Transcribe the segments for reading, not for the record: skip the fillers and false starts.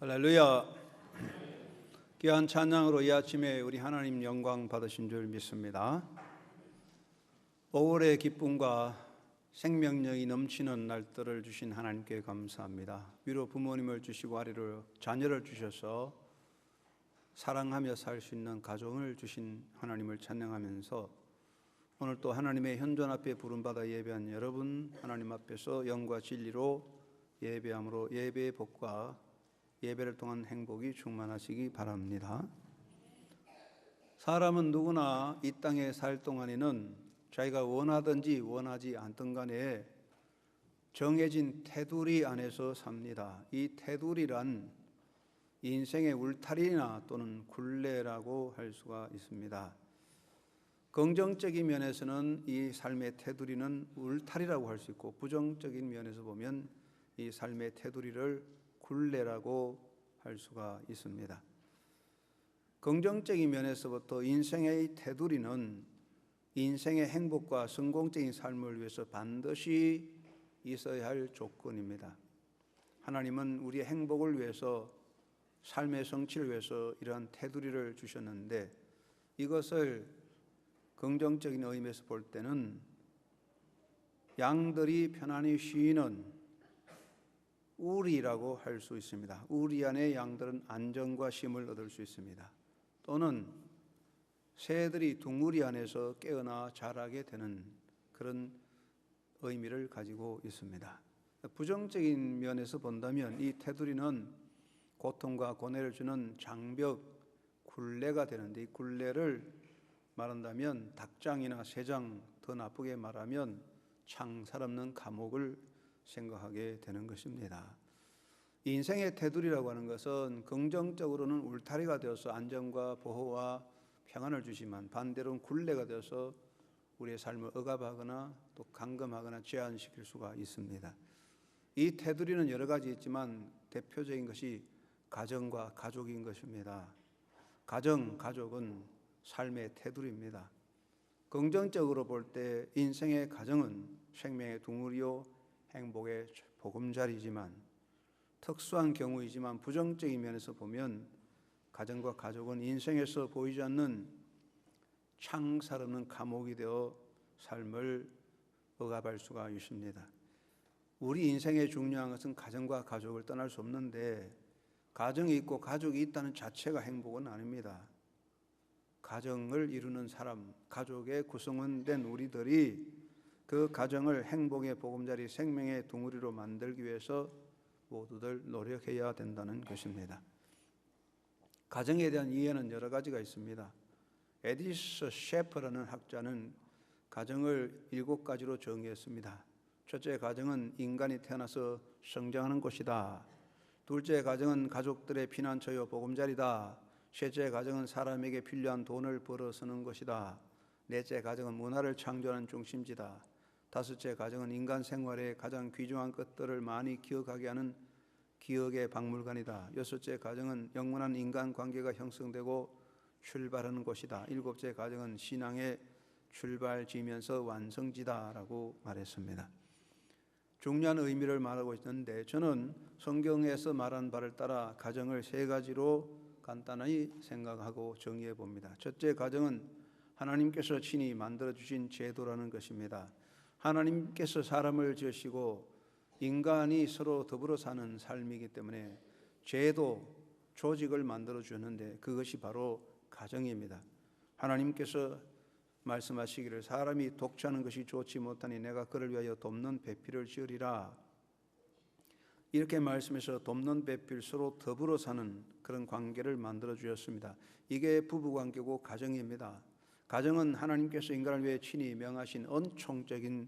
할렐루야. 귀한 찬양으로 이 아침에 우리 하나님 영광 받으신 줄 믿습니다. 5월의 기쁨과 생명력이 넘치는 날들을 주신 하나님께 감사합니다. 위로 부모님을 주시고 아래로 자녀를 주셔서 사랑하며 살 수 있는 가정을 주신 하나님을 찬양하면서 오늘 또 하나님의 현존 앞에 부름받아 예배한 여러분, 하나님 앞에서 영과 진리로 예배함으로 예배의 복과 예배를 통한 행복이 충만하시기 바랍니다. 사람은 누구나 이 땅에 살 동안에는 자기가 원하든지 원하지 않든 간에 정해진 테두리 안에서 삽니다. 이 테두리란 인생의 울타리나 또는 굴레라고 할 수가 있습니다. 긍정적인 면에서는 이 삶의 테두리는 울타리라고 할 수 있고, 부정적인 면에서 보면 이 삶의 테두리를 굴레라고 할 수가 있습니다. 긍정적인 면에서부터 인생의 테두리는 인생의 행복과 성공적인 삶을 위해서 반드시 있어야 할 조건입니다. 하나님은 우리의 행복을 위해서, 삶의 성취를 위해서 이러한 테두리를 주셨는데, 이것을 긍정적인 의미에서 볼 때는 양들이 편안히 쉬는 우리라고 할 수 있습니다. 우리 안에 양들은 안정과 쉼을 얻을 수 있습니다. 또는 새들이 둥우리 안에서 깨어나 자라게 되는 그런 의미를 가지고 있습니다. 부정적인 면에서 본다면 이 테두리는 고통과 고뇌를 주는 장벽, 굴레가 되는데, 이 굴레를 말한다면 닭장이나 새장, 더 나쁘게 말하면 창살 없는 감옥을 생각하게 되는 것입니다. 인생의 테두리라고 하는 것은 긍정적으로는 울타리가 되어서 안정과 보호와 평안을 주지만, 반대로는 굴레가 되어서 우리의 삶을 억압하거나 또 감금하거나 제한시킬 수가 있습니다. 이 테두리는 여러 가지 있지만 대표적인 것이 가정과 가족인 것입니다. 가족은 삶의 테두리입니다. 긍정적으로 볼 때 인생의 가정은 생명의 둥우리요 행복의 보금자리지만, 특수한 경우이지만 부정적인 면에서 보면 가정과 가족은 인생에서 보이지 않는 창살 없는 감옥이 되어 삶을 억압할 수가 있습니다. 우리 인생의 중요한 것은 가정과 가족을 떠날 수 없는데, 가정이 있고 가족이 있다는 자체가 행복은 아닙니다. 가정을 이루는 사람, 가족의 구성원 된 우리들이 그 가정을 행복의 보금자리, 생명의 둥우리로 만들기 위해서 모두들 노력해야 된다는 것입니다. 가정에 대한 이해는 여러 가지가 있습니다. 에디스 셰퍼라는 학자는 가정을 7가지로 정의했습니다. 첫째, 가정은 인간이 태어나서 성장하는 곳이다. 둘째, 가정은 가족들의 피난처요 보금자리다. 셋째, 가정은 사람에게 필요한 돈을 벌어 쓰는 것이다. 넷째, 가정은 문화를 창조하는 중심지다. 다섯째, 가정은 인간 생활의 가장 귀중한 것들을 많이 기억하게 하는 기억의 박물관이다. 여섯째, 가정은 영원한 인간관계가 형성되고 출발하는 곳이다. 일곱째, 가정은 신앙의 출발지면서 완성지다라고 말했습니다. 중요한 의미를 말하고 있는데, 저는 성경에서 말한 바를 따라 가정을 3가지로 간단히 생각하고 정의해 봅니다. 첫째, 가정은 하나님께서 친히 만들어주신 제도라는 것입니다. 하나님께서 사람을 지으시고 인간이 서로 더불어 사는 삶이기 때문에 제도, 조직을 만들어 주었는데 그것이 바로 가정입니다. 하나님께서 말씀하시기를 사람이 독처하는 것이 좋지 못하니 내가 그를 위하여 돕는 배필을 지으리라. 이렇게 말씀해서 돕는 배필, 서로 더불어 사는 그런 관계를 만들어 주셨습니다. 이게 부부관계고 가정입니다. 가정은 하나님께서 인간을 위해 친히 명하신 은총적인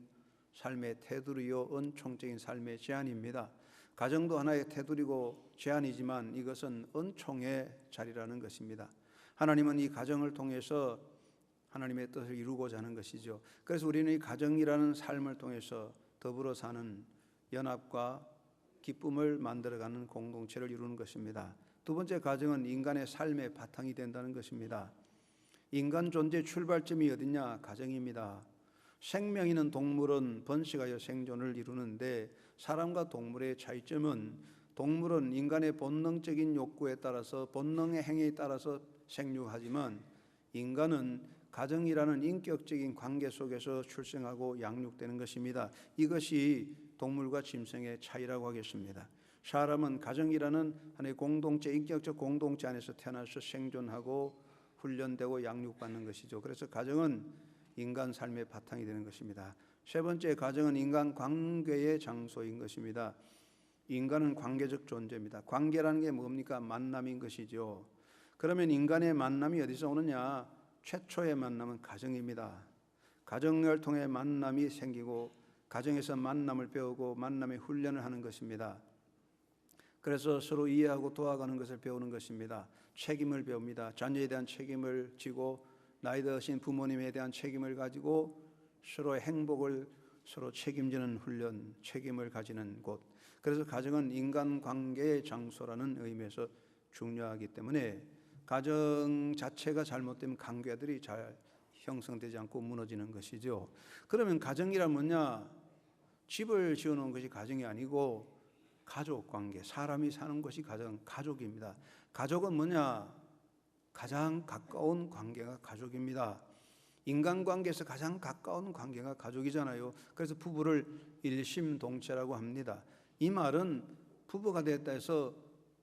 삶의 테두리요 은총적인 삶의 제안입니다. 가정도 하나의 테두리고 제안이지만 이것은 은총의 자리라는 것입니다. 하나님은 이 가정을 통해서 하나님의 뜻을 이루고자 하는 것이죠. 그래서 우리는 이 가정이라는 삶을 통해서 더불어 사는 연합과 기쁨을 만들어가는 공동체를 이루는 것입니다. 두 번째, 가정은 인간의 삶의 바탕이 된다는 것입니다. 인간 존재 출발점이 어디냐? 가정입니다. 생명 있는 동물은 번식하여 생존을 이루는데 사람과 동물의 차이점은 동물은 인간의 본능적인 욕구에 따라서 본능의 행위에 따라서 생육하지만 인간은 가정이라는 인격적인 관계 속에서 출생하고 양육되는 것입니다. 이것이 동물과 짐승의 차이라고 하겠습니다. 사람은 가정이라는 하나의 공동체, 인격적 공동체 안에서 태어나서 생존하고 훈련되고 양육받는 것이죠. 그래서 가정은 인간 삶의 바탕이 되는 것입니다. 세 번째, 가정은 인간 관계의 장소인 것입니다. 인간은 관계적 존재입니다. 관계라는 게 뭡니까? 만남인 것이죠. 그러면 인간의 만남이 어디서 오느냐? 최초의 만남은 가정입니다. 가정을 통해 만남이 생기고 가정에서 만남을 배우고 만남의 훈련을 하는 것입니다. 그래서 서로 이해하고 도와가는 것을 배우는 것입니다. 책임을 배웁니다. 자녀에 대한 책임을 지고 나이 드신 부모님에 대한 책임을 가지고 서로의 행복을 서로 책임지는 훈련, 책임을 가지는 곳. 그래서 가정은 인간관계의 장소라는 의미에서 중요하기 때문에 가정 자체가 잘못되면 관계들이 잘 형성되지 않고 무너지는 것이죠. 그러면 가정이란 뭐냐? 집을 지어놓은 것이 가정이 아니고 가족관계, 사람이 사는 것이 가족입니다. 가족은 뭐냐? 가장 가까운 관계가 가족입니다. 인간관계에서 가장 가까운 관계가 가족이잖아요. 그래서 부부를 일심동체라고 합니다. 이 말은 부부가 됐다 해서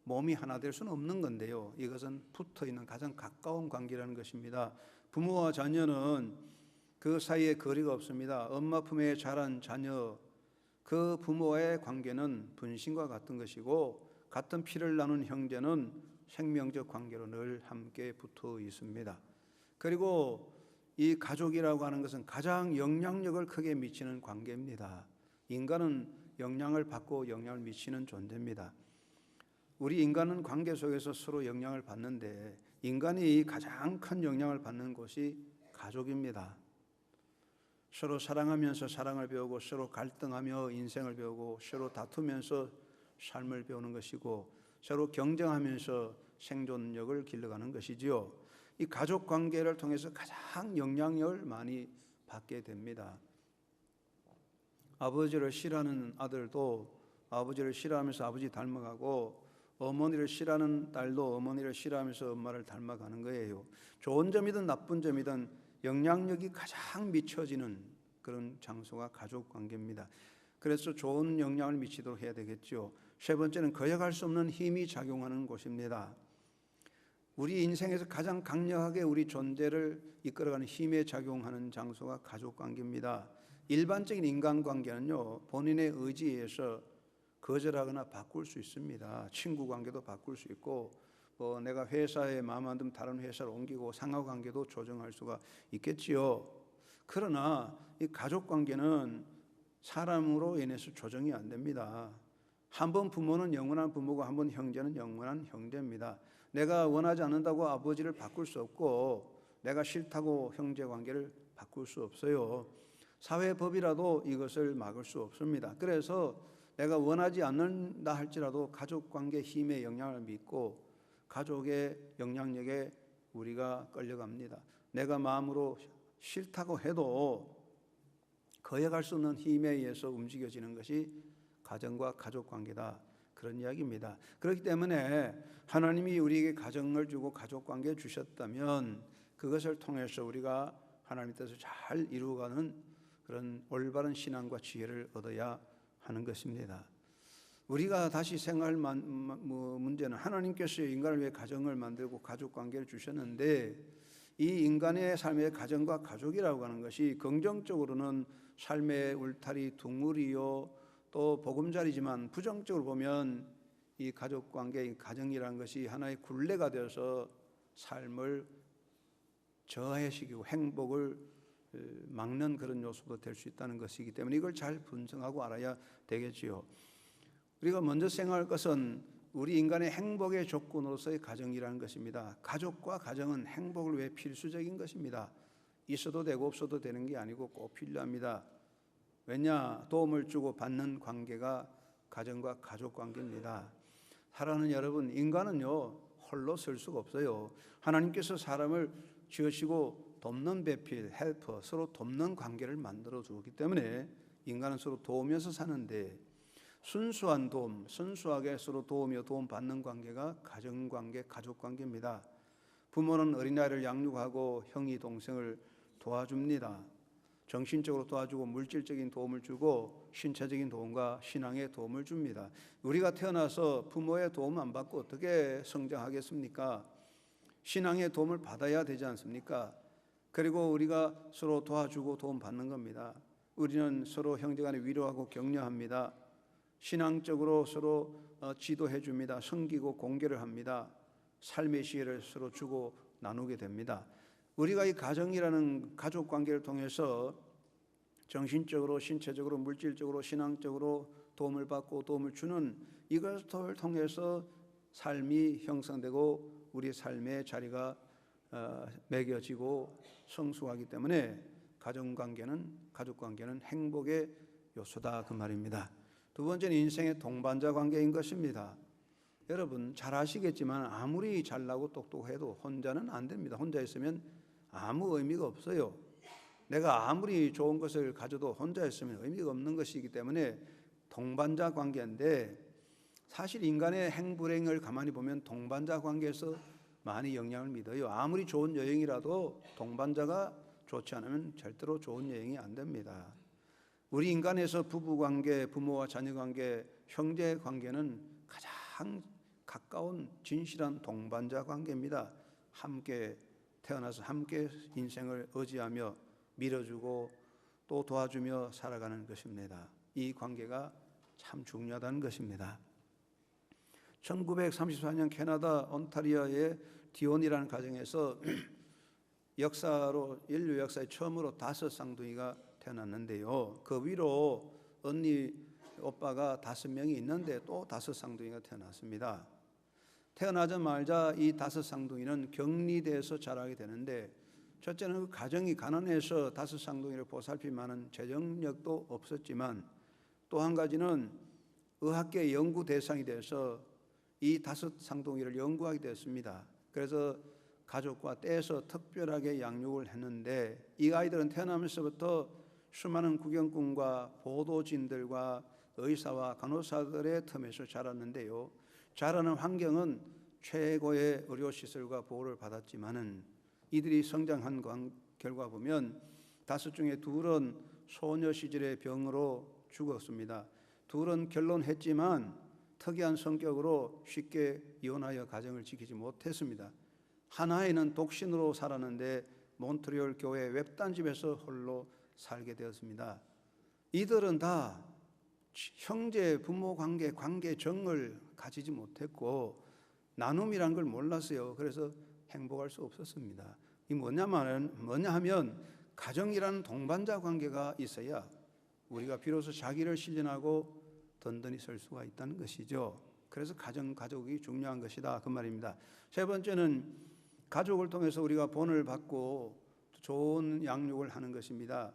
몸이 하나 될 수는 없는 건데요. 이것은 붙어있는 가장 가까운 관계라는 것입니다. 부모와 자녀는 그 사이에 거리가 없습니다. 엄마 품에 자란 자녀, 그 부모와의 관계는 분신과 같은 것이고 같은 피를 나눈 형제는 생명적 관계로 늘 함께 붙어 있습니다. 그리고 이 가족이라고 하는 것은 가장 영향력을 크게 미치는 관계입니다. 인간은 영향을 받고 영향을 미치는 존재입니다. 우리 인간은 관계 속에서 서로 영향을 받는데 인간이 가장 큰 영향을 받는 곳이 가족입니다. 서로 사랑하면서 사랑을 배우고 서로 갈등하며 인생을 배우고 서로 다투면서 삶을 배우는 것이고 서로 경쟁하면서 생존력을 길러가는 것이지요. 이 가족 관계를 통해서 가장 영향력을 많이 받게 됩니다. 아버지를 싫어하는 아들도 아버지를 싫어하면서 아버지 닮아가고 어머니를 싫어하는 딸도 어머니를 싫어하면서 엄마를 닮아가는 거예요. 좋은 점이든 나쁜 점이든 영향력이 가장 미쳐지는 그런 장소가 가족 관계입니다. 그래서 좋은 영향을 미치도록 해야 되겠죠. 세 번째는 거역할 수 없는 힘이 작용하는 곳입니다. 우리 인생에서 가장 강력하게 우리 존재를 이끌어가는 힘에 작용하는 장소가 가족 관계입니다. 일반적인 인간관계는요, 본인의 의지에 의해서 거절하거나 바꿀 수 있습니다. 친구 관계도 바꿀 수 있고 내가 회사에 마음 안 들면 다른 회사로 옮기고 상하관계도 조정할 수가 있겠지요. 그러나 이 가족관계는 사람으로 인해서 조정이 안 됩니다. 한 번 부모는 영원한 부모고 한 번 형제는 영원한 형제입니다. 내가 원하지 않는다고 아버지를 바꿀 수 없고 내가 싫다고 형제관계를 바꿀 수 없어요. 사회법이라도 이것을 막을 수 없습니다. 그래서 내가 원하지 않는다 할지라도 가족관계 힘의 영향을 믿고 가족의 영향력에 우리가 끌려갑니다. 내가 마음으로 싫다고 해도 거역할 수 없는 힘에 의해서 움직여지는 것이 가정과 가족관계다. 그런 이야기입니다. 그렇기 때문에 하나님이 우리에게 가정을 주고 가족관계를 주셨다면 그것을 통해서 우리가 하나님 뜻을 잘 이루어가는 그런 올바른 신앙과 지혜를 얻어야 하는 것입니다. 우리가 다시 생각할 문제는 하나님께서 인간을 위해 가정을 만들고 가족관계를 주셨는데 이 인간의 삶의 가정과 가족이라고 하는 것이 긍정적으로는 삶의 울타리 둥물이요 또 보금자리지만 부정적으로 보면 이 가족관계, 이 가정이라는 것이 하나의 굴레가 되어서 삶을 저하시키고 행복을 막는 그런 요소도 될 수 있다는 것이기 때문에 이걸 잘 분석하고 알아야 되겠지요. 우리가 먼저 생각할 것은 우리 인간의 행복의 조건으로서의 가정이라는 것입니다. 가족과 가정은 행복을 위해 필수적인 것입니다. 있어도 되고 없어도 되는 게 아니고 꼭 필요합니다. 왜냐? 도움을 주고 받는 관계가 가정과 가족 관계입니다. 사랑하는 여러분, 인간은요 홀로 설 수가 없어요. 하나님께서 사람을 지으시고 돕는 배필, 헬퍼, 서로 돕는 관계를 만들어 주었기 때문에 인간은 서로 도우면서 사는데 순수한 도움, 순수하게 서로 도우며 도움받는 관계가 가정관계, 가족관계입니다. 부모는 어린아이를 양육하고 형이 동생을 도와줍니다. 정신적으로 도와주고 물질적인 도움을 주고 신체적인 도움과 신앙의 도움을 줍니다. 우리가 태어나서 부모의 도움 안 받고 어떻게 성장하겠습니까? 신앙의 도움을 받아야 되지 않습니까? 그리고 우리가 서로 도와주고 도움받는 겁니다. 우리는 서로 형제간에 위로하고 격려합니다. 신앙적으로 서로 지도해 줍니다. 섬기고 공개를 합니다. 삶의 지혜를 서로 주고 나누게 됩니다. 우리가 이 가정이라는 가족 관계를 통해서 정신적으로, 신체적으로, 물질적으로, 신앙적으로 도움을 받고 도움을 주는 이것을 통해서 삶이 형성되고 우리 삶의 자리가 매겨지고 성숙하기 때문에 가족관계는 행복의 요소다 그 말입니다. 두 번째는 인생의 동반자 관계인 것입니다. 여러분 잘 아시겠지만 아무리 잘나고 똑똑해도 혼자는 안 됩니다. 혼자 있으면 아무 의미가 없어요. 내가 아무리 좋은 것을 가져도 혼자 있으면 의미가 없는 것이기 때문에 동반자 관계인데, 사실 인간의 행불행을 가만히 보면 동반자 관계에서 많이 영향을 믿어요. 아무리 좋은 여행이라도 동반자가 좋지 않으면 절대로 좋은 여행이 안 됩니다. 우리 인간에서 부부관계, 부모와 자녀관계, 형제관계는 가장 가까운 진실한 동반자 관계입니다. 함께 태어나서 함께 인생을 의지하며 밀어주고 또 도와주며 살아가는 것입니다. 이 관계가 참 중요하다는 것입니다. 1934년 캐나다 온타리오의 디온이라는 가정에서 인류 역사에 처음으로 5 쌍둥이가 태어났는데요. 그 위로 언니, 오빠가 5명이 있는데 또 5 쌍둥이가 태어났습니다. 태어나자마자 이 5 쌍둥이는 격리돼서 자라게 되는데, 첫째는 그 가정이 가난해서 5 쌍둥이를 보살필 만한 재정력도 없었지만, 또 한 가지는 의학계 연구 대상이 돼서 이 5 쌍둥이를 연구하게 됐습니다. 그래서 가족과 떼서 특별하게 양육을 했는데, 이 아이들은 태어나면서부터 수많은 구경꾼과 보도진들과 의사와 간호사들의 틈에서 자랐는데요. 자라는 환경은 최고의 의료시설과 보호를 받았지만은 이들이 성장한 결과 보면 5 중에 2은 소녀 시절의 병으로 죽었습니다. 2은 결론했지만 특이한 성격으로 쉽게 이혼하여 가정을 지키지 못했습니다. 하나에는 독신으로 살았는데 몬트리올 교회 웹단집에서 홀로 살게 되었습니다. 이들은 다 형제 부모 관계정을 가지지 못했고 나눔이란 걸 몰랐어요. 그래서 행복할 수 없었습니다. 이 뭐냐 하면 가정이라는 동반자 관계가 있어야 우리가 비로소 자기를 실현하고 든든히 설 수가 있다는 것이죠. 그래서 가족이 중요한 것이다 그 말입니다. 세 번째는 가족을 통해서 우리가 본을 받고 좋은 양육을 하는 것입니다.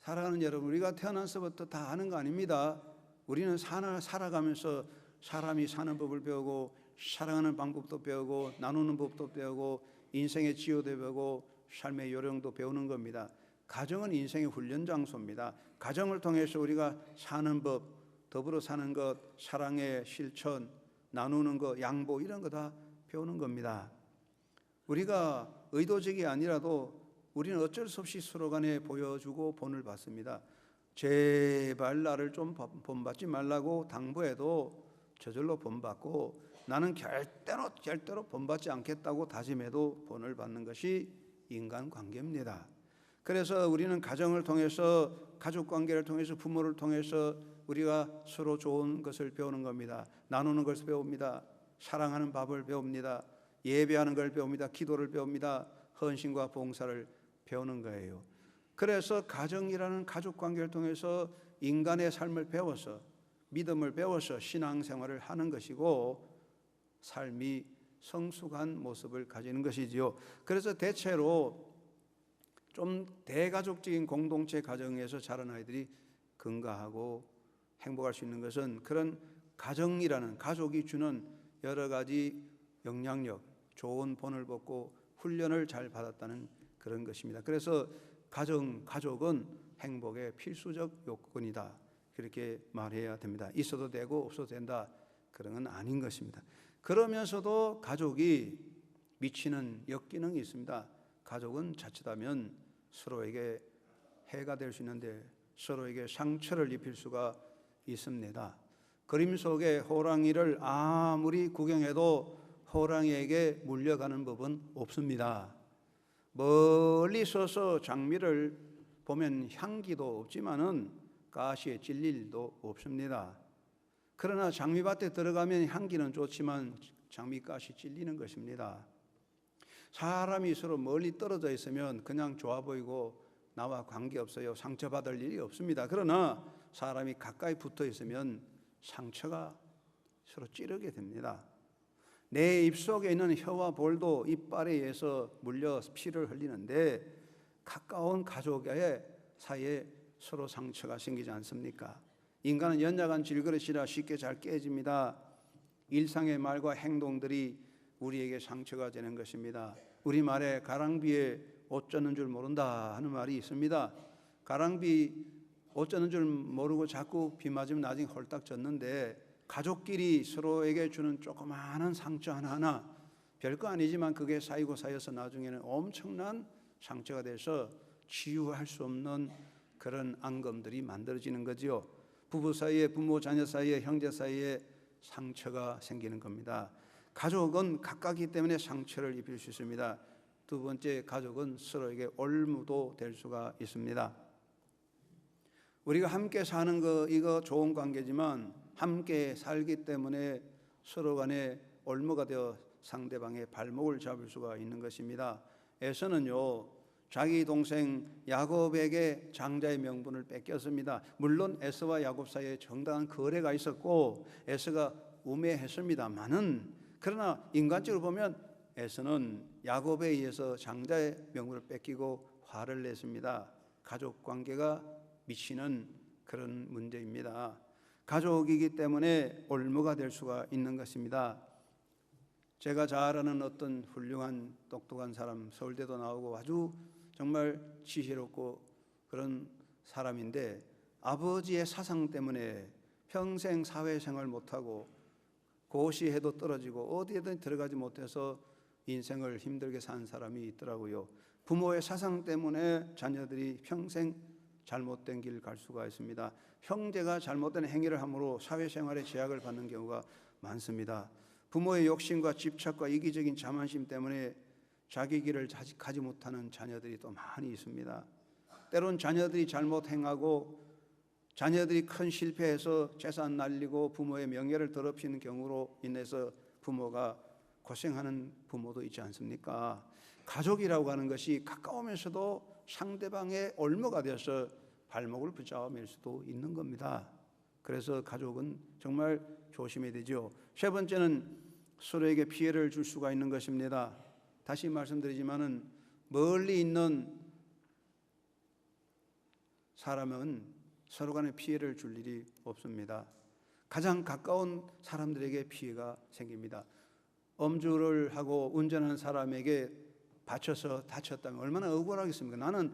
사랑하는 여러분, 우리가 태어나서부터 다 아는 거 아닙니다. 우리는 살아가면서 사람이 사는 법을 배우고 사랑하는 방법도 배우고 나누는 법도 배우고 인생의 지효도 배우고 삶의 요령도 배우는 겁니다. 가정은 인생의 훈련 장소입니다. 가정을 통해서 우리가 사는 법, 더불어 사는 것, 사랑의 실천, 나누는 것, 양보 이런 거 다 배우는 겁니다. 우리가 의도적이 아니라도 우리는 어쩔 수 없이 서로 간에 보여주고 본을 받습니다. 제발 나를 좀 본받지 말라고 당부해도 저절로 본받고, 나는 절대로 본받지 않겠다고 다짐해도 본을 받는 것이 인간관계입니다. 그래서 우리는 가정을 통해서, 가족관계를 통해서, 부모를 통해서 우리가 서로 좋은 것을 배우는 겁니다. 나누는 것을 배웁니다. 사랑하는 법을 배웁니다. 예배하는 걸 배웁니다. 기도를 배웁니다. 헌신과 봉사를 배우는 거예요. 그래서 가정이라는 가족관계를 통해서 인간의 삶을 배워서, 믿음을 배워서 신앙생활을 하는 것이고 삶이 성숙한 모습을 가지는 것이지요. 그래서 대체로 좀 대가족적인 공동체 가정에서 자란 아이들이 건강하고 행복할 수 있는 것은 그런 가정이라는 가족이 주는 여러 가지 영향력, 좋은 본을 받고 훈련을 잘 받았다는 그런 것입니다. 그래서 가족은 행복의 필수적 요건이다. 그렇게 말해야 됩니다. 있어도 되고 없어도 된다, 그런 건 아닌 것입니다. 그러면서도 가족이 미치는 역기능이 있습니다. 가족은 자칫하면 서로에게 해가 될 수 있는데 서로에게 상처를 입힐 수가 있습니다. 그림 속의 호랑이를 아무리 구경해도 호랑이에게 물려가는 법은 없습니다. 멀리 서서 장미를 보면 향기도 없지만은 가시에 찔릴 일도 없습니다. 그러나 장미밭에 들어가면 향기는 좋지만 장미가시 찔리는 것입니다. 사람이 서로 멀리 떨어져 있으면 그냥 좋아 보이고 나와 관계없어요. 상처받을 일이 없습니다. 그러나 사람이 가까이 붙어 있으면 상처가 서로 찌르게 됩니다. 내 입속에 있는 혀와 볼도 이빨에 의해서 물려 피를 흘리는데 가까운 가족의 사이에 서로 상처가 생기지 않습니까? 인간은 연약한 질그릇이라 쉽게 잘 깨집니다. 일상의 말과 행동들이 우리에게 상처가 되는 것입니다. 우리말에 가랑비에 옷 젖는 줄 모른다 하는 말이 있습니다. 가랑비 옷 젖는 줄 모르고 자꾸 비 맞으면 나중에 홀딱 젖는데, 가족끼리 서로에게 주는 조그마한 상처 하나하나 별거 아니지만 그게 쌓이고 쌓여서 나중에는 엄청난 상처가 돼서 치유할 수 없는 그런 앙금들이 만들어지는 거지요. 부부 사이에, 부모 자녀 사이에, 형제 사이에 상처가 생기는 겁니다. 가족은 가깝기 때문에 상처를 입힐 수 있습니다. 두 번째, 가족은 서로에게 올무도 될 수가 있습니다. 우리가 함께 사는 거, 이거 좋은 관계지만 함께 살기 때문에 서로 간에 올무가 되어 상대방의 발목을 잡을 수가 있는 것입니다. 에서는요, 자기 동생 야곱에게 장자의 명분을 뺏겼습니다. 물론 에서와 야곱 사이에 정당한 거래가 있었고 에서가 우매했습니다만은, 그러나 인간적으로 보면 에서는 야곱에 의해서 장자의 명분을 뺏기고 화를 냈습니다. 가족 관계가 미치는 그런 문제입니다. 가족이기 때문에 올무가 될 수가 있는 것입니다. 제가 잘 아는 어떤 훌륭한 똑똑한 사람, 서울대도 나오고 아주 정말 지혜롭고 그런 사람인데, 아버지의 사상 때문에 평생 사회생활 못하고 고시해도 떨어지고 어디에든 들어가지 못해서 인생을 힘들게 산 사람이 있더라고요. 부모의 사상 때문에 자녀들이 평생 잘못된 길 갈 수가 있습니다. 형제가 잘못된 행위를 함으로 사회생활에 제약을 받는 경우가 많습니다. 부모의 욕심과 집착과 이기적인 자만심 때문에 자기 길을 가지 못하는 자녀들이 또 많이 있습니다. 때론 자녀들이 잘못 행하고 자녀들이 큰 실패해서 재산 날리고 부모의 명예를 더럽히는 경우로 인해서 부모가 고생하는 부모도 있지 않습니까? 가족이라고 하는 것이 가까우면서도 상대방의 올무가 되어서 발목을 붙잡아 맬 수도 있는 겁니다. 그래서 가족은 정말 조심해야 되죠. 세 번째는 서로에게 피해를 줄 수가 있는 것입니다. 다시 말씀드리지만은 멀리 있는 사람은 서로 간에 피해를 줄 일이 없습니다. 가장 가까운 사람들에게 피해가 생깁니다. 음주를 하고 운전하는 사람에게 받쳐서 다쳤다면 얼마나 억울하겠습니까? 나는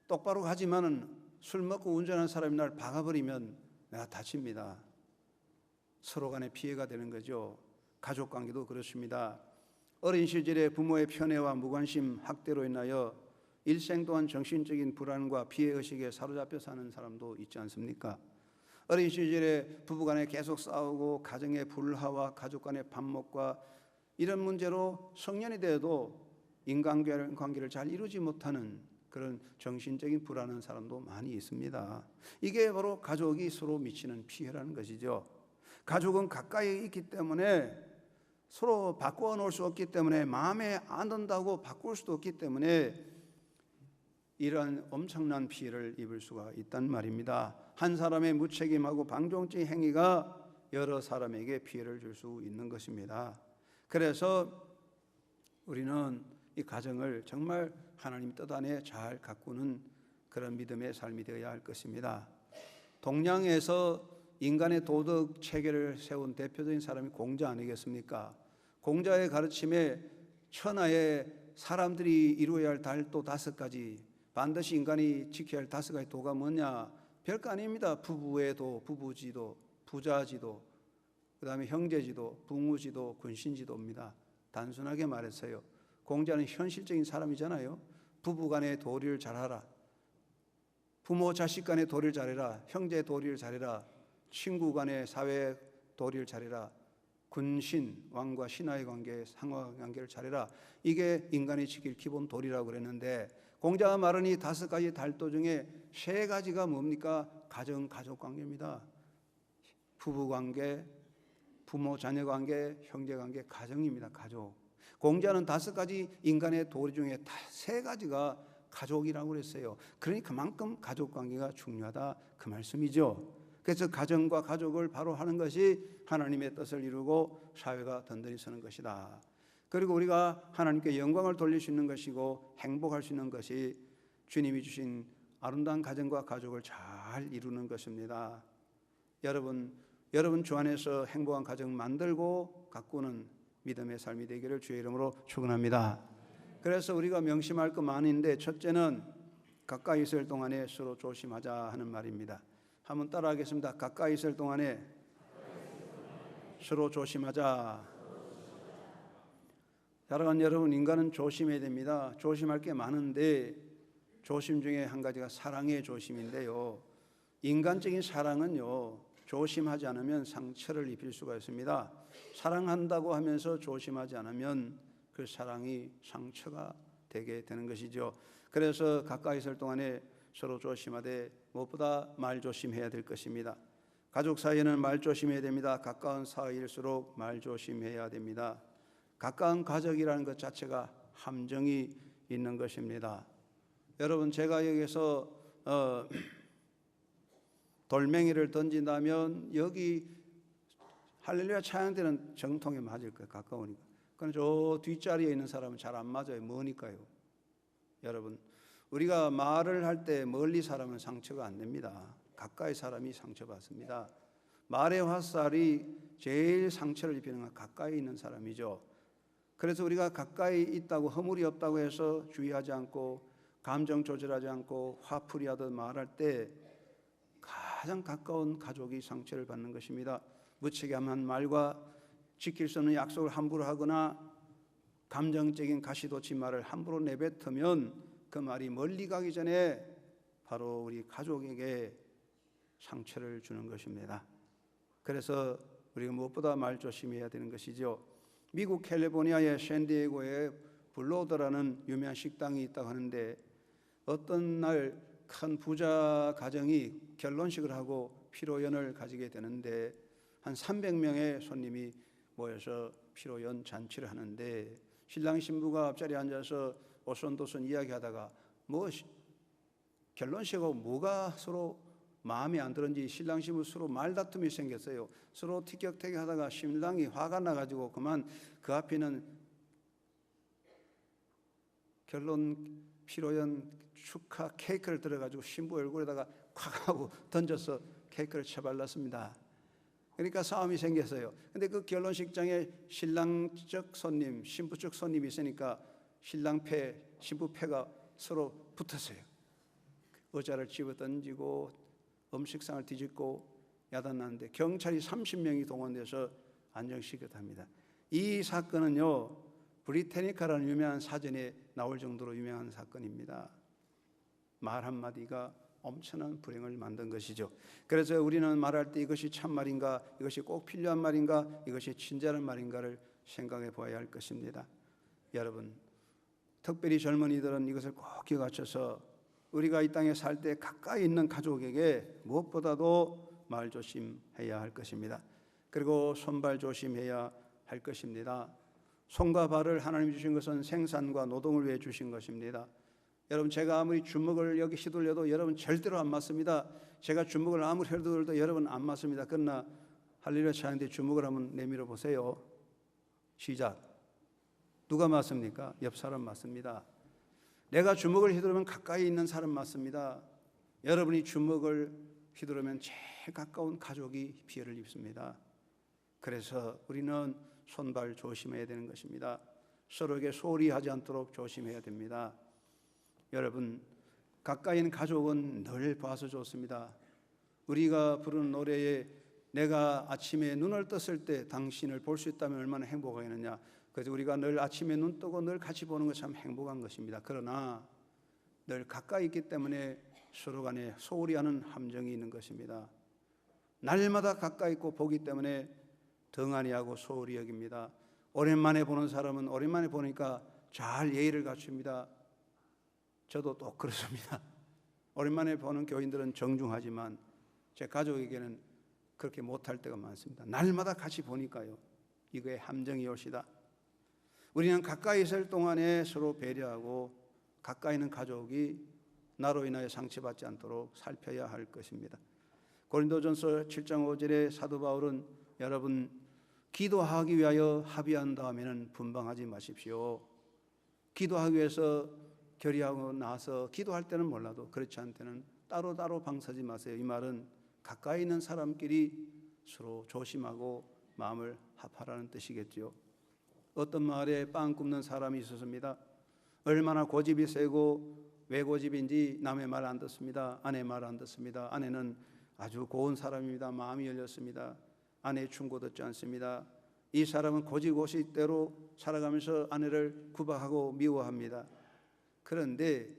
똑바로 가지만은 술 먹고 운전하는 사람이 날 박아버리면 내가 다칩니다. 서로 간에 피해가 되는 거죠. 가족 관계도 그렇습니다. 어린 시절에 부모의 편애와 무관심, 학대로 인하여 일생 동안 정신적인 불안과 피해의식에 사로잡혀 사는 사람도 있지 않습니까? 어린 시절에 부부간에 계속 싸우고 가정의 불화와 가족 간의 반목과 이런 문제로 성년이 되어도 인간관계를 잘 이루지 못하는 그런 정신적인 불안한 사람도 많이 있습니다. 이게 바로 가족이 서로 미치는 피해라는 것이죠. 가족은 가까이 있기 때문에 서로 바꾸어 놓을 수 없기 때문에, 마음에 안 든다고 바꿀 수도 없기 때문에 이러한 엄청난 피해를 입을 수가 있단 말입니다. 한 사람의 무책임하고 방종적인 행위가 여러 사람에게 피해를 줄 수 있는 것입니다. 그래서 우리는 이 가정을 정말 하나님 뜻 안에 잘 가꾸는 그런 믿음의 삶이 되어야 할 것입니다. 동양에서 인간의 도덕 체계를 세운 대표적인 사람이 공자 아니겠습니까? 공자의 가르침에 천하에 사람들이 이루어야 할 달도 5가지, 반드시 인간이 지켜야 할 5가지 도가 뭐냐? 별거 아닙니다. 부부애도, 부부지도, 부자지도, 그 다음에 형제지도, 부모지도, 군신지도입니다. 단순하게 말했어요. 공자는 현실적인 사람이잖아요. 부부 간의 도리를 잘하라. 부모 자식 간의 도리를 잘해라. 형제 도리를 잘해라. 친구 간의 사회 도리를 잘해라. 군신, 왕과 신하의 관계, 상하관계를 잘해라. 이게 인간이 지킬 기본 도리라고 그랬는데, 공자가 말한 이 5가지 달도 중에 3가지가 뭡니까? 가정, 가족 관계입니다. 부부 관계, 부모 자녀 관계, 형제 관계, 가정입니다. 가족. 공자는 5가지 인간의 도리 중에 3가지가 가족이라고 그랬어요. 그러니 그만큼 가족 관계가 중요하다 그 말씀이죠. 그래서 가정과 가족을 바로 하는 것이 하나님의 뜻을 이루고 사회가 든든히 서는 것이다. 그리고 우리가 하나님께 영광을 돌릴 수 있는 것이고 행복할 수 있는 것이 주님이 주신 아름다운 가정과 가족을 잘 이루는 것입니다. 여러분 주 안에서 행복한 가정 만들고 가꾸는 믿음의 삶이 되기를 주의 이름으로 축원합니다. 그래서 우리가 명심할 것 많은데, 첫째는 가까이 있을 동안에 서로 조심하자 하는 말입니다. 한번 따라하겠습니다. 가까이 있을 동안에 서로 조심하자. 사랑하는 여러분, 인간은 조심해야 됩니다. 조심할 게 많은데 조심 중에 한 가지가 사랑의 조심인데요. 인간적인 사랑은요, 조심하지 않으면 상처를 입힐 수가 있습니다. 사랑한다고 하면서 조심하지 않으면 그 사랑이 상처가 되게 되는 것이죠. 그래서 가까이 있을 동안에 서로 조심하되 무엇보다 말 조심해야 될 것입니다. 가족 사이에는 말 조심해야 됩니다. 가까운 사이일수록 말 조심해야 됩니다. 가까운 가족이라는 것 자체가 함정이 있는 것입니다. 여러분, 제가 여기서 돌멩이를 던진다면 여기 할렐루야 찬양 때는 정통에 맞을 거예요. 가까우니까. 그런데 저 뒷자리에 있는 사람은 잘 안 맞아요. 머니까요. 여러분, 우리가 말을 할 때 멀리 사람은 상처가 안 됩니다. 가까이 사람이 상처받습니다. 말의 화살이 제일 상처를 입히는 건 가까이 있는 사람이죠. 그래서 우리가 가까이 있다고 허물이 없다고 해서 주의하지 않고 감정 조절하지 않고 화풀이하듯 말할 때 가장 가까운 가족이 상처를 받는 것입니다. 무책임한 말과 지킬 수 없는 약속을 함부로 하거나 감정적인 가시돋친 말을 함부로 내뱉으면 그 말이 멀리 가기 전에 바로 우리 가족에게 상처를 주는 것입니다. 그래서 우리가 무엇보다 말 조심해야 되는 것이죠. 미국 캘리포니아의 샌디에고에 블로드라는 유명한 식당이 있다고 하는데, 어떤 날 큰 부자 가정이 결혼식을 하고 피로연을 가지게 되는데 한 300명의 손님이 모여서 피로연 잔치를 하는데, 신랑 신부가 앞자리에 앉아서 오손도손 이야기하다가 결혼식하고 뭐가 서로 마음에 안 들었는지 신랑 신부 서로 말다툼이 생겼어요. 서로 티격태격하다가 신랑이 화가 나가지고 그만 그 앞에 있는 결혼 피로연 축하 케이크를 들어가지고 신부 얼굴에다가 콱 하고 던져서 케이크를 쳐발랐습니다. 그러니까 싸움이 생겼어요. 근데 그 결혼식장에 신랑 쪽 손님, 신부 쪽 손님이 있으니까 신랑 패, 신부 패가 서로 붙었어요. 의자를 집어 던지고 음식상을 뒤집고 야단났는데 경찰이 30명이 동원돼서 안정시켰답니다. 이 사건은요, 브리테니카라는 유명한 사전에 나올 정도로 유명한 사건입니다. 말 한마디가 엄청난 불행을 만든 것이죠. 그래서 우리는 말할 때 이것이 참말인가, 이것이 꼭 필요한 말인가, 이것이 친절한 말인가를 생각해 보아야 할 것입니다. 여러분, 특별히 젊은이들은 이것을 꼭 기억하셔서 우리가 이 땅에 살 때 가까이 있는 가족에게 무엇보다도 말 조심해야 할 것입니다. 그리고 손발 조심해야 할 것입니다. 손과 발을 하나님 주신 것은 생산과 노동을 위해 주신 것입니다. 여러분, 제가 아무리 주먹을 여기 휘둘려도 여러분 절대로 안 맞습니다. 제가 주먹을 아무리 휘둘러도 여러분 안 맞습니다. 그러나 할렐루야 찬양때 주먹을 한번 내밀어 보세요. 시작. 누가 맞습니까? 옆 사람 맞습니다. 내가 주먹을 휘두르면 가까이 있는 사람 맞습니다. 여러분이 주먹을 휘두르면 제일 가까운 가족이 피해를 입습니다. 그래서 우리는 손발 조심해야 되는 것입니다. 서로에게 소홀히 하지 않도록 조심해야 됩니다. 여러분, 가까이 있는 가족은 늘 봐서 좋습니다. 우리가 부르는 노래에 내가 아침에 눈을 떴을 때 당신을 볼 수 있다면 얼마나 행복하겠느냐. 그래서 우리가 늘 아침에 눈 뜨고 늘 같이 보는 것 참 행복한 것입니다. 그러나 늘 가까이 있기 때문에 서로 간에 소홀히 하는 함정이 있는 것입니다. 날마다 가까이 있고 보기 때문에 덩하니 하고 소홀히 여깁니다. 오랜만에 보는 사람은 오랜만에 보니까 잘 예의를 갖춥니다. 저도 또 그렇습니다. 오랜만에 보는 교인들은 정중하지만 제 가족에게는 그렇게 못할 때가 많습니다. 날마다 같이 보니까요. 이거에 함정이 올시다. 우리는 가까이 있을 동안에 서로 배려하고 가까이 있는 가족이 나로 인하여 상처받지 않도록 살펴야 할 것입니다. 고린도전서 7장 5절에 사도 바울은 여러분 기도하기 위하여 합의한 다음에는 분방하지 마십시오. 기도하기 위해서 결의하고 나서 기도할 때는 몰라도 그렇지 않을 때는 따로따로 방서지 마세요. 이 말은 가까이 있는 사람끼리 서로 조심하고 마음을 합하라는 뜻이겠지요. 어떤 마을에 빵 굽는 사람이 있었습니다. 얼마나 고집이 세고 왜 고집인지 남의 말 안 듣습니다. 아내 말 안 듣습니다. 아내는 아주 고운 사람입니다. 마음이 열렸습니다. 아내의 충고 듣지 않습니다. 이 사람은 고지고시대로 살아가면서 아내를 구박하고 미워합니다. 그런데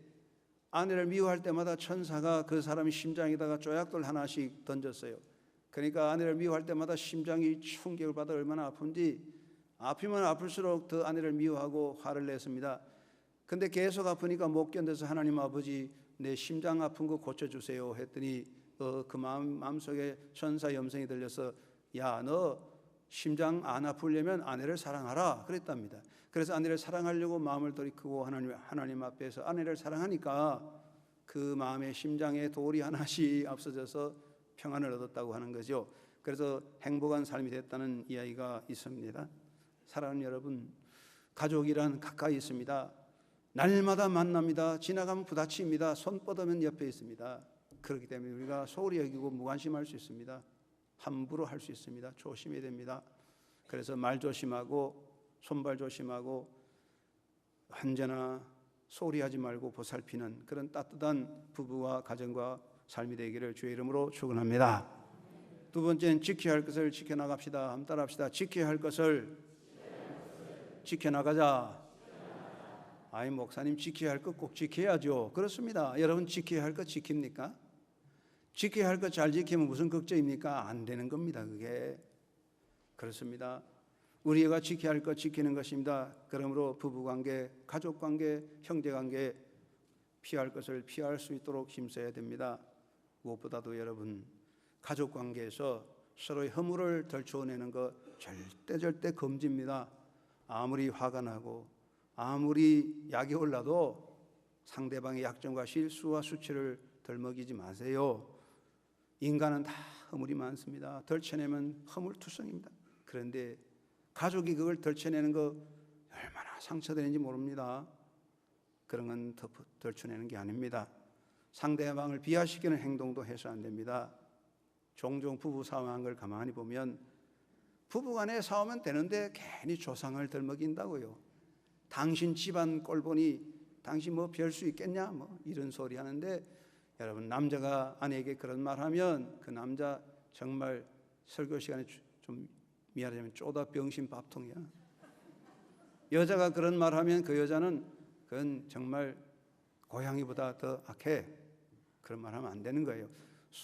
아내를 미워할 때마다 천사가 그 사람의 심장에다가 쪼약돌 하나씩 던졌어요. 그러니까 아내를 미워할 때마다 심장이 충격을 받아 얼마나 아픈지 아프면 아플수록 더 아내를 미워하고 화를 냈습니다. 근데 계속 아프니까 못 견뎌서 하나님 아버지 내 심장 아픈 거 고쳐주세요 했더니 그 마음속에 천사의 음성이 들려서 야, 너 심장 안 아프려면 아내를 사랑하라 그랬답니다. 그래서 아내를 사랑하려고 마음을 돌이키고 하나님 앞에서 아내를 사랑하니까 그 마음의 심장에 돌이 하나씩 없어져서 평안을 얻었다고 하는 거죠. 그래서 행복한 삶이 됐다는 이야기가 있습니다. 사랑하는 여러분, 가족이란 가까이 있습니다. 날마다 만납니다. 지나가면 부딪힙니다. 손 뻗으면 옆에 있습니다. 그렇기 때문에 우리가 소홀히 여기고 무관심할 수 있습니다. 함부로 할 수 있습니다. 조심해야 됩니다. 그래서 말 조심하고 손발 조심하고 언제나 소홀히 하지 말고 보살피는 그런 따뜻한 부부와 가정과 삶이 되기를 주의 이름으로 축원합니다. 두 번째는 지켜야 할 것을 지켜나갑시다. 한번 따라합시다. 지켜야 할 것을 지켜나가자. 아이 목사님 지켜야 할 것 꼭 지켜야죠. 그렇습니다. 여러분 지켜야 할 것 지킵니까? 지켜야 할 것 잘 지키면 무슨 걱정입니까? 안 되는 겁니다. 그게 그렇습니다. 우리가 지켜야 할 것 지키는 것입니다. 그러므로 부부관계, 가족관계, 형제관계 피할 것을 피할 수 있도록 힘써야 됩니다. 무엇보다도 여러분 가족관계에서 서로의 허물을 덜쳐내는 것 절대 금지입니다. 아무리 화가 나고 아무리 약이 올라도 상대방의 약점과 실수와 수치를 덜먹이지 마세요. 인간은 다 허물이 많습니다. 덜쳐내면 허물투성입니다. 그런데 가족이 그걸 덜쳐내는 거 얼마나 상처되는지 모릅니다. 그런 건 덜쳐내는 게 아닙니다. 상대방을 비하시키는 행동도 해서 안 됩니다. 종종 부부 싸움한 걸 가만히 보면 부부간에 싸우면 되는데 괜히 조상을 덜먹인다고요. 당신 집안 꼴 보니 당신 뭐 별 수 있겠냐 뭐 이런 소리 하는데 여러분 남자가 아내에게 그런 말하면 그 남자 정말 설교 시간에 좀 미안하지만 쪼다 병신 밥통이야. 여자가 그런 말하면 그 여자는 그건 정말 고양이보다 더 악해. 그런 말하면 안 되는 거예요.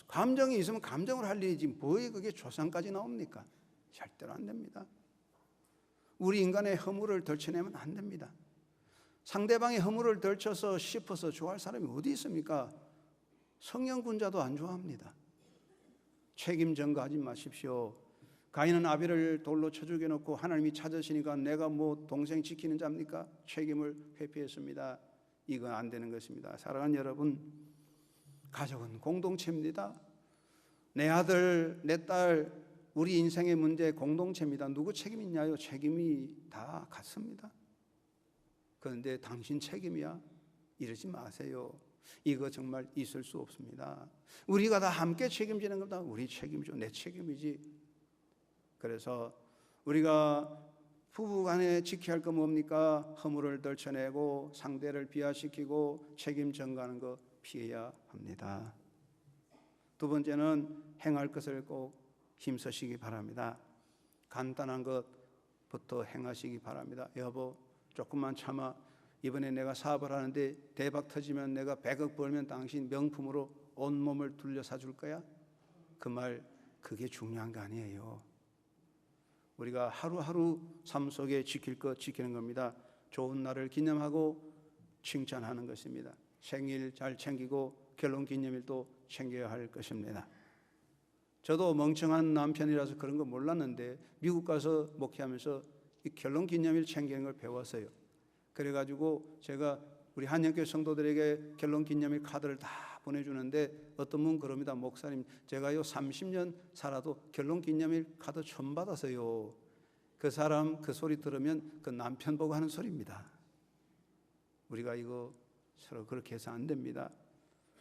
감정이 있으면 감정을 할 일이지 뭐에 그게 조상까지 나옵니까? 절대로 안 됩니다. 우리 인간의 허물을 덜쳐내면 안 됩니다. 상대방의 허물을 덜쳐서 씹어서 좋아할 사람이 어디 있습니까? 성령군자도 안 좋아합니다. 책임 전가하지 마십시오. 가인은 아벨을 돌로 쳐 죽여놓고 하나님이 찾으시니까 내가 뭐 동생 지키는 자입니까? 책임을 회피했습니다. 이건 안 되는 것입니다. 사랑하는 여러분, 가족은 공동체입니다. 내 아들, 내 딸, 우리 인생의 문제 공동체입니다. 누구 책임 있냐요? 책임이 다 같습니다. 그런데 당신 책임이야? 이러지 마세요. 이거 정말 있을 수 없습니다. 우리가 다 함께 책임지는 겁니다. 우리 책임이죠. 내 책임이지. 그래서 우리가 부부간에 지켜야 할 거 뭡니까? 허물을 덜쳐내고 상대를 비하시키고 책임 전가하는 거 피해야 합니다. 두 번째는 행할 것을 꼭 힘쓰시기 바랍니다. 간단한 것부터 행하시기 바랍니다. 여보, 조금만 참아. 이번에 내가 사업을 하는데 대박 터지면 내가 100억 벌면 당신 명품으로 온몸을 둘러 사줄 거야? 그 말, 그게 중요한 거 아니에요. 우리가 하루하루 삶 속에 지킬 것 지키는 겁니다. 좋은 날을 기념하고 칭찬하는 것입니다. 생일 잘 챙기고 결혼 기념일도 챙겨야 할 것입니다. 저도 멍청한 남편이라서 그런 거 몰랐는데 미국 가서 목회하면서 이 결혼 기념일 챙기는 걸 배웠어요. 그래가지고 제가 우리 한영교회 성도들에게 결혼 기념일 카드를 다 보내주는데 어떤 분 그럽니다. 목사님, 제가요 30년 살아도 결혼 기념일 카드 처음 받았어요. 그 사람 그 소리 들으면 그 남편 보고 하는 소리입니다. 우리가 이거 서로 그렇게 해서 안 됩니다.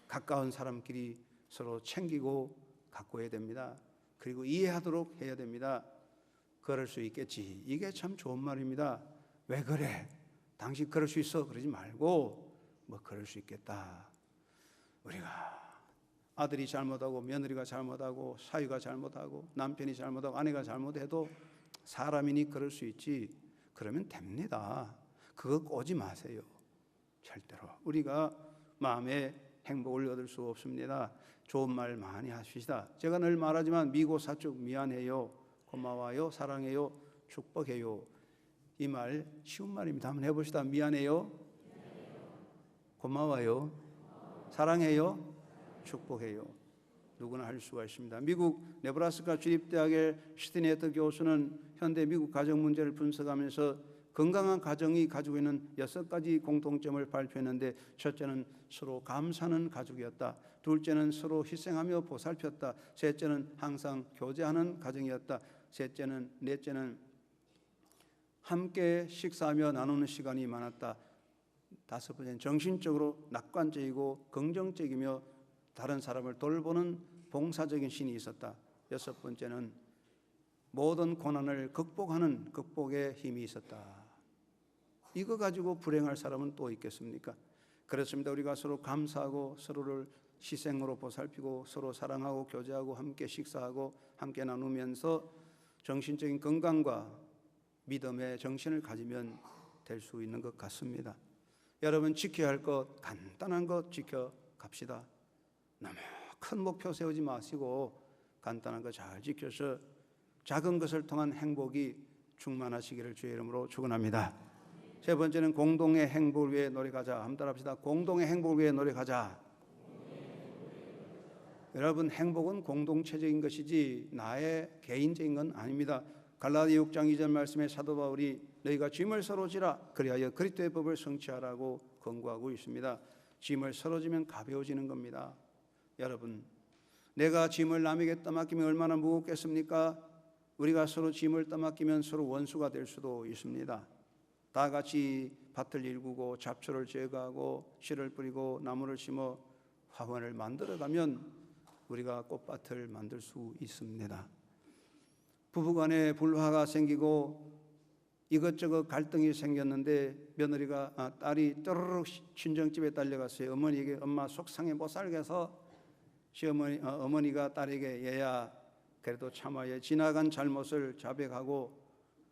가까운 사람끼리 서로 챙기고 가꿔야 됩니다. 그리고 이해하도록 해야 됩니다. 그럴 수 있겠지. 이게 참 좋은 말입니다. 왜 그래? 당신 그럴 수 있어. 그러지 말고 뭐 그럴 수 있겠다. 우리가 아들이 잘못하고 며느리가 잘못하고 사위가 잘못하고 남편이 잘못하고 아내가 잘못해도 사람이니 그럴 수 있지. 그러면 됩니다. 그거 꼬지 마세요. 절대로. 우리가 마음에 행복을 얻을 수 없습니다. 좋은 말 많이 하십시다. 제가 늘 말하지만 미고 사축 미안해요, 고마워요, 사랑해요, 축복해요. 이 말 쉬운 말입니다. 한번 해봅시다. 미안해요, 고마워요, 사랑해요, 축복해요. 누구나 할 수가 있습니다. 미국 네브라스카 주립대학의 슈티네트 교수는 현대 미국 가정 문제를 분석하면서 건강한 가정이 가지고 있는 6가지 공통점을 발표했는데, 첫째는 서로 감사하는 가족이었다. 둘째는 서로 희생하며 보살폈다. 셋째는 항상 교제하는 가정이었다. 넷째는 함께 식사하며 나누는 시간이 많았다. 다섯 번째는 정신적으로 낙관적이고 긍정적이며 다른 사람을 돌보는 봉사적인 신이 있었다. 여섯 번째는 모든 고난을 극복하는 극복의 힘이 있었다. 이거 가지고 불행할 사람은 또 있겠습니까? 그렇습니다. 우리가 서로 감사하고 서로를 희생으로 보살피고 서로 사랑하고 교제하고 함께 식사하고 함께 나누면서 정신적인 건강과 믿음의 정신을 가지면 될 수 있는 것 같습니다. 여러분, 지켜야 할 것 간단한 것 지켜갑시다. 너무 큰 목표 세우지 마시고 간단한 것 잘 지켜서 작은 것을 통한 행복이 충만하시기를 주의 이름으로 축원합니다. 세 번째는 공동의 행복을 위해 노력하자. 한번 따라합시다. 공동의 행복을 위해 노력하자. 여러분, 행복은 공동체적인 것이지 나의 개인적인 건 아닙니다. 갈라디아 6장 2절 말씀에 사도 바울이 너희가 짐을 서로 지라 그리하여 그리스도의 법을 성취하라고 권고하고 있습니다. 짐을 서로 지면 가벼워지는 겁니다. 여러분, 내가 짐을 남에게 떠맡기면 얼마나 무겁겠습니까? 우리가 서로 짐을 떠맡기면 서로 원수가 될 수도 있습니다. 다 같이 밭을 일구고 잡초를 제거하고 씨를 뿌리고 나무를 심어 화원을 만들어가면 우리가 꽃밭을 만들 수 있습니다. 부부간에 불화가 생기고 이것저것 갈등이 생겼는데 딸이 떠르륵 친정집에 달려갔어요. 어머니에게 엄마 속상해 못 살겠어. 어머니가 딸에게 얘야 그래도 참아야 지나간 잘못을 자백하고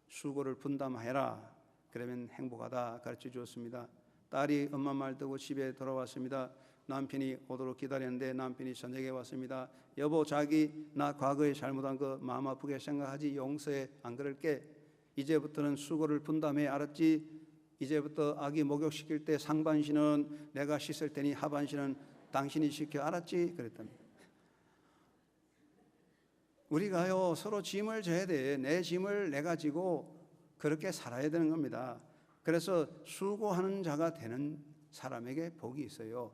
수고를 분담해라. 그러면 행복하다 가르쳐 주었습니다. 딸이 엄마 말 듣고 집에 돌아왔습니다. 남편이 오도록 기다렸는데 남편이 저녁에 왔습니다. 여보, 자기 나 과거에 잘못한 거 마음 아프게 생각하지 용서해. 안 그럴게. 이제부터는 수고를 분담해. 알았지? 이제부터 아기 목욕시킬 때 상반신은 내가 씻을 테니 하반신은 당신이 시켜. 알았지? 그랬답니다. 우리가요 서로 짐을 져야 돼. 내 짐을 내가 지고 그렇게 살아야 되는 겁니다. 그래서 수고하는 자가 되는 사람에게 복이 있어요.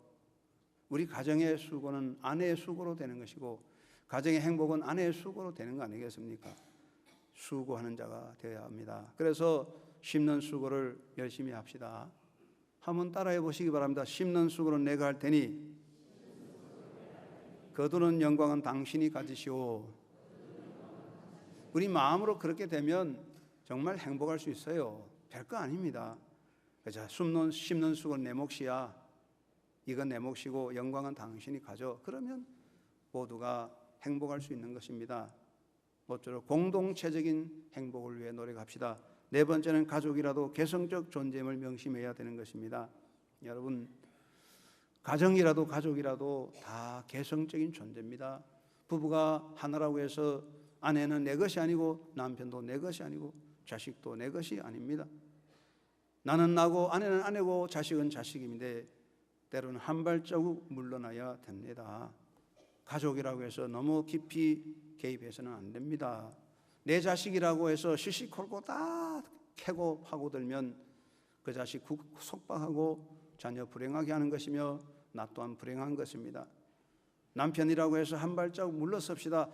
우리 가정의 수고는 아내의 수고로 되는 것이고 가정의 행복은 아내의 수고로 되는 거 아니겠습니까? 수고하는 자가 되어야 합니다. 그래서 심는 수고를 열심히 합시다. 한번 따라해 보시기 바랍니다. 심는 수고는 내가 할 테니 거두는 영광은 당신이 가지시오. 우리 마음으로 그렇게 되면 정말 행복할 수 있어요. 별거 아닙니다. 그래서 심는 수고는 내 몫이야. 이건 내 몫이고 영광은 당신이 가져. 그러면 모두가 행복할 수 있는 것입니다. 모쪼록 공동체적인 행복을 위해 노력합시다. 네 번째는 가족이라도 개성적 존재임을 명심해야 되는 것입니다. 여러분, 가정이라도 가족이라도 다 개성적인 존재입니다. 부부가 하나라고 해서 아내는 내 것이 아니고 남편도 내 것이 아니고 자식도 내 것이 아닙니다. 나는 나고 아내는 아내고 자식은 자식인데 때로는 한 발자국 물러나야 됩니다. 가족이라고 해서 너무 깊이 개입해서는 안 됩니다. 내 자식이라고 해서 시시콜콜 다 캐고 파고들면 그 자식 속박하고 자녀 불행하게 하는 것이며 나 또한 불행한 것입니다. 남편이라고 해서 한 발자국 물러섭시다.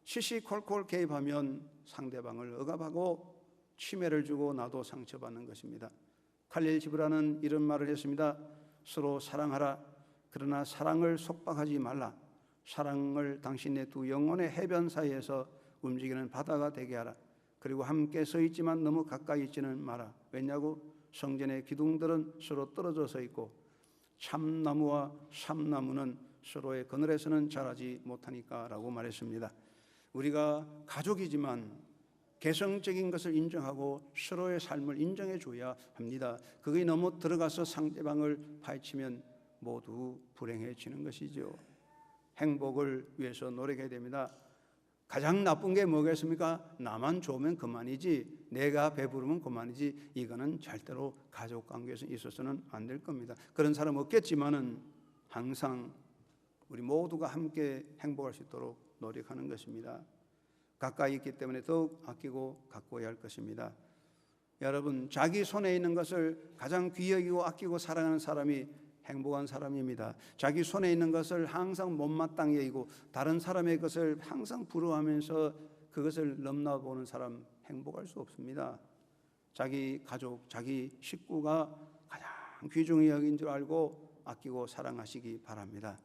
시시콜콜 개입하면 상대방을 억압하고 치매를 주고 나도 상처받는 것입니다. 칼릴 지브라는 이런 말을 했습니다. 서로 사랑하라. 그러나 사랑을 속박하지 말라. 사랑을 당신의 두 영혼의 해변 사이에서 움직이는 바다가 되게 하라. 그리고 함께 서 있지만 너무 가까이 있지는 마라. 왜냐고? 성전의 기둥들은 서로 떨어져 서 있고 참나무와 샴나무는 서로의 그늘에서는 자라지 못하니까 라고 말했습니다. 우리가 가족이지만 개성적인 것을 인정하고 서로의 삶을 인정해 줘야 합니다. 그게 너무 들어가서 상대방을 파헤치면 모두 불행해지는 것이죠. 행복을 위해서 노력해야 됩니다. 가장 나쁜 게 뭐겠습니까? 나만 좋으면 그만이지, 내가 배부르면 그만이지. 이거는 절대로 가족관계에서 있어서는 안 될 겁니다. 그런 사람 없겠지만은 항상 우리 모두가 함께 행복할 수 있도록 노력하는 것입니다. 가까이 있기 때문에 더욱 아끼고 가꾸어야 할 것입니다. 여러분, 자기 손에 있는 것을 가장 귀히 여기고 아끼고 사랑하는 사람이 행복한 사람입니다. 자기 손에 있는 것을 항상 못마땅히 여기고 다른 사람의 것을 항상 부러워하면서 그것을 넘나보는 사람 행복할 수 없습니다. 자기 가족, 자기 식구가 가장 귀중히 여긴 줄 알고 아끼고 사랑하시기 바랍니다.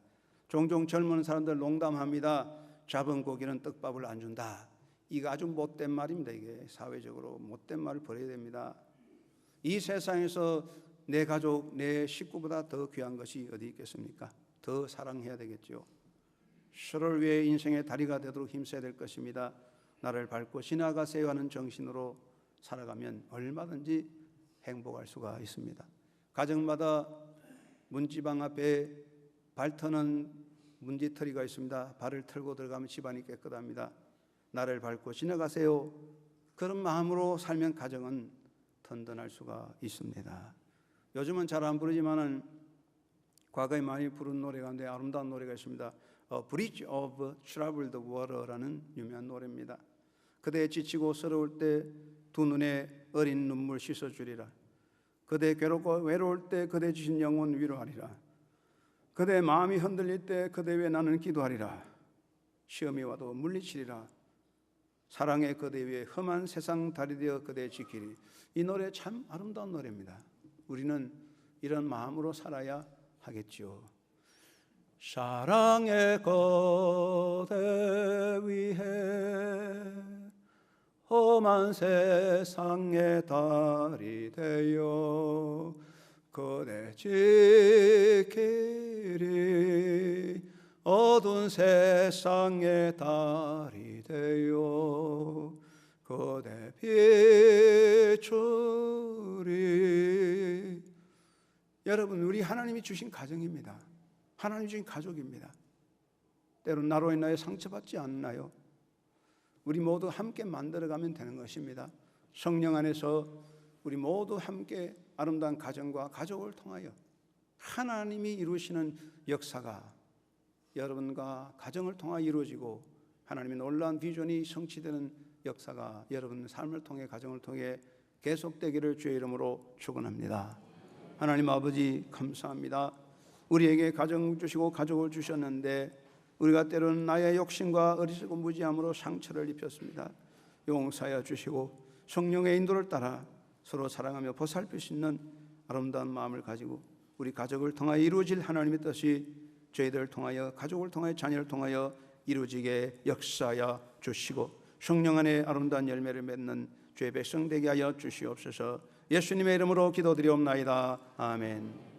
종종 젊은 사람들 농담합니다. 잡은 고기는 떡밥을 안 준다. 이거 아주 못된 말입니다. 이게 사회적으로 못된 말을 버려야 됩니다. 이 세상에서 내 가족, 내 식구보다 더 귀한 것이 어디 있겠습니까? 더 사랑해야 되겠죠. 서로를 위해 인생의 다리가 되도록 힘써야 될 것입니다. 나를 밟고 지나가세요 하는 정신으로 살아가면 얼마든지 행복할 수가 있습니다. 가정마다 문지방 앞에 발터는 문지털이가 있습니다. 발을 털고 들어가면 집안이 깨끗합니다. 나를 밟고 지나가세요. 그런 마음으로 살면 가정은 든든할 수가 있습니다. 요즘은 잘 안 부르지만은 과거에 많이 부른 노래 가운데 아름다운 노래가 있습니다. Bridge of Troubled Water라는 유명한 노래입니다. 그대 지치고 서러울 때 두 눈에 어린 눈물 씻어주리라. 그대 괴롭고 외로울 때 그대 주신 영혼 위로하리라. 그대 마음이 흔들릴 때 그대 위해 나는 기도하리라. 시험이 와도 물리치리라. 사랑의 그대 위에 험한 세상 다리 되어 그대 지키리. 이 노래 참 아름다운 노래입니다. 우리는 이런 마음으로 살아야 하겠죠. 사랑의 그대 위해 험한 세상의 달이 되어 그대 지키리. 어두운 세상의 달이 되어 그대 비추리. 여러분, 우리 하나님이 주신 가정입니다. 하나님이 주신 가족입니다. 때론 나로 인하여 상처받지 않나요? 우리 모두 함께 만들어가면 되는 것입니다. 성령 안에서 우리 모두 함께 아름다운 가정과 가족을 통하여 하나님이 이루시는 역사가 여러분과 가정을 통하여 이루어지고 하나님의 놀라운 비전이 성취되는 역사가 여러분 삶을 통해 가정을 통해 계속되기를 주의 이름으로 축원합니다. 하나님 아버지 감사합니다. 우리에게 가정 주시고 가족을 주셨는데 우리가 때로는 나의 욕심과 어리석은 무지함으로 상처를 입혔습니다. 용서하여 주시고 성령의 인도를 따라 서로 사랑하며 보살필 수 있는 아름다운 마음을 가지고 우리 가족을 통하여 이루어질 하나님의 뜻이 저희들을 통하여 가족을 통하여 자녀를 통하여 이루어지게 역사하여 주시고 성령 안에 아름다운 열매를 맺는 주의 백성 되게 하여 주시옵소서. 예수님의 이름으로 기도드리옵나이다. 아멘.